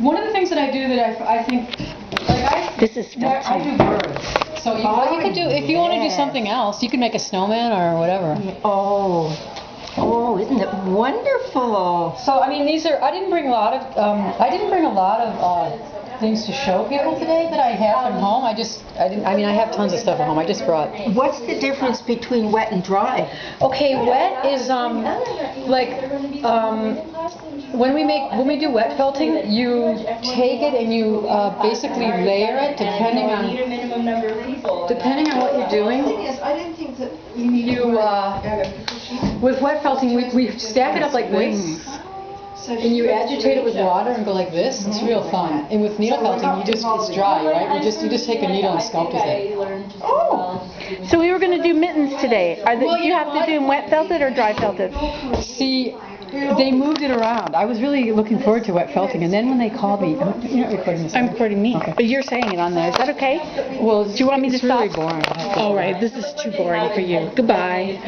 one of the things that I do that I think, like This is I do birds. So you could do, if you want to do yes. something else, you could make a snowman or whatever. Oh, isn't it wonderful? So I mean, I didn't bring a lot of things to show people today that I have at home. I have tons of stuff at home. I just brought. What's the difference between wet and dry? Okay, wet is when we do wet felting, you take it and you basically layer it depending on what you're doing. With wet felting, we stack it up like this. And you agitate it with water and go like this. It's real fun. And with needle felting, it's dry, right? You just take a needle and sculpt with it. Oh, So we were going to do mittens today. Do you have to do them wet felted or dry felted? See, they moved it around. I was really looking forward to wet felting, and then when they called me, you're not recording this. I'm recording me, Okay. but you're saying it on there. Is that okay? Well, Do you want me to it's really stop? boring. All right, this is too boring for you. Goodbye.